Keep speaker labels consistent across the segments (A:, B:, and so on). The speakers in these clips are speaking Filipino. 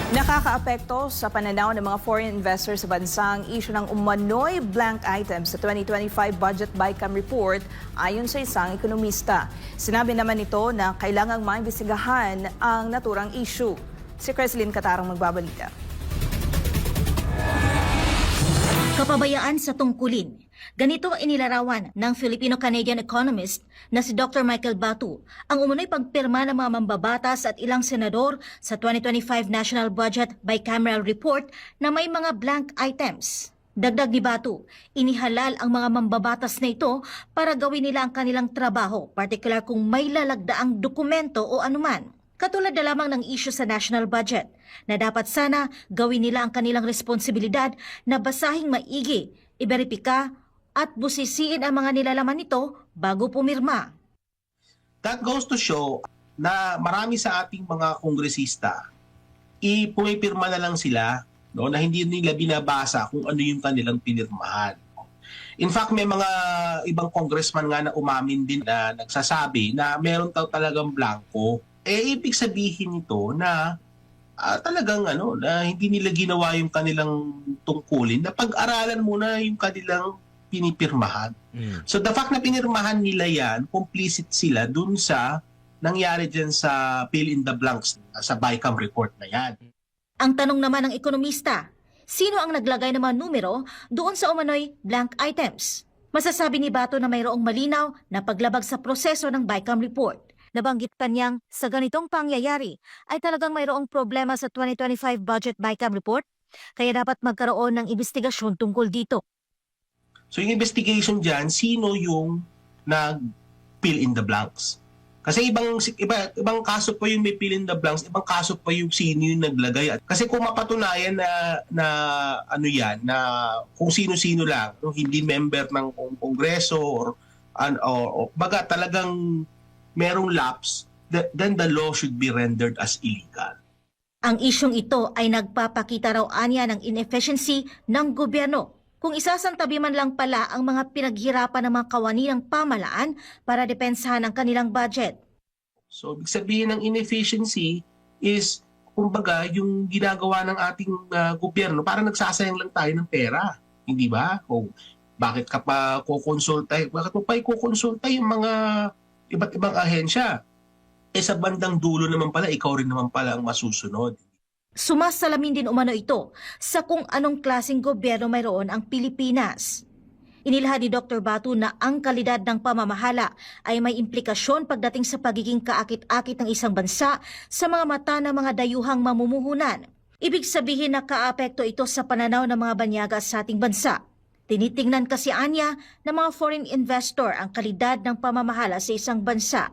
A: Nakakaapekto sa pananaw ng mga foreign investors sa bansa ang issue ng umano'y blank items sa 2025 Budget BICAM report ayon sa isang ekonomista. Sinabi naman ito na kailangang maimbestigahan ang naturang issue. Si Creslyn Catarong magbabalita.
B: Kapabayaan sa tungkulin. Ganito ang inilarawan ng Filipino-Canadian economist na si Dr. Michael Batu ang umunoy pagpirma ng mga mambabatas at ilang senador sa 2025 National Budget Bicameral Report na may mga blank items. Dagdag ni Batu, inihalal ang mga mambabatas na ito para gawin nila ang kanilang trabaho, partikular kung may lalagdaang dokumento o anuman. Katulad na lamang ng issue sa national budget na dapat sana gawin nila ang kanilang responsibilidad na basahing maigi, iberipika at busisiin ang mga nilalaman nito bago pumirma.
C: That goes to show na marami sa ating mga kongresista, pumipirma na lang sila, no, na hindi nila binabasa kung ano yung kanilang pinirmahan. In fact, may mga ibang congressman nga na umamin din na nagsasabi na meron talagang blanco. Ibig sabihin nito na talagang na hindi nila ginawa yung kanilang tungkulin, na pag-aralan muna yung kanilang pinipirmahan. So the fact na pinirmahan nila yan, complicit sila dun sa nangyari dyan sa fill in the blanks sa BICAM report na yan.
B: Ang tanong naman ng ekonomista, sino ang naglagay ng mga numero doon sa umano'y blank items? Masasabi ni Bato na mayroong malinaw na paglabag sa proseso ng BICAM report. Nabanggit niyang sa ganitong pangyayari ay talagang mayroong problema sa 2025 Budget BICAM report, kaya dapat magkaroon ng investigasyon tungkol dito.
C: So yung investigation dyan, sino yung nag-fill in the blanks? Kasi ibang kaso pa yung may fill in the blanks, ibang kaso pa yung sino yung naglagay. Kasi kung mapatunayan na kung sino-sino lang, hindi member ng kongreso or baga talagang merong lapse, then the law should be rendered as illegal.
B: Ang isyong ito ay nagpapakita raw anya ng inefficiency ng gobyerno. Kung isasantabi man lang pala ang mga pinaghirapan ng mga kawani ng pamalaan para depensahan ang kanilang budget.
C: So, ibig sabihin ng inefficiency is, kumbaga, yung ginagawa ng ating gobyerno, para nagsasayang lang tayo ng pera. Hindi ba? O bakit ka pa kukonsulta? Bakit mo pa ikukonsulta yung mga iba't ibang ahensya? Sa bandang dulo naman pala, ikaw rin naman pala ang masusunod.
B: Sumasalamin din umano ito sa kung anong klaseng gobyerno mayroon ang Pilipinas. Inilahad ni Dr. Batu na ang kalidad ng pamamahala ay may implikasyon pagdating sa pagiging kaakit-akit ng isang bansa sa mga mata ng mga dayuhang mamumuhunan. Ibig sabihin na kaapekto ito sa pananaw ng mga banyaga sa ating bansa. Tinitingnan kasi anya ng mga foreign investor ang kalidad ng pamamahala sa isang bansa.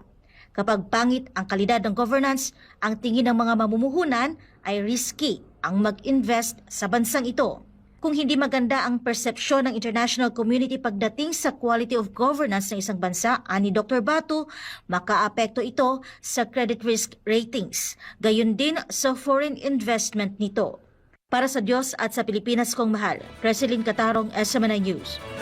B: Kapag pangit ang kalidad ng governance, ang tingin ng mga mamumuhunan ay risky ang mag-invest sa bansang ito. Kung hindi maganda ang persepsyon ng international community pagdating sa quality of governance ng isang bansa, ani Dr. Batu, makaapekto ito sa credit risk ratings, gayon din sa foreign investment nito. Para sa Diyos at sa Pilipinas kong mahal, Creslyn Catarong, SMNI News.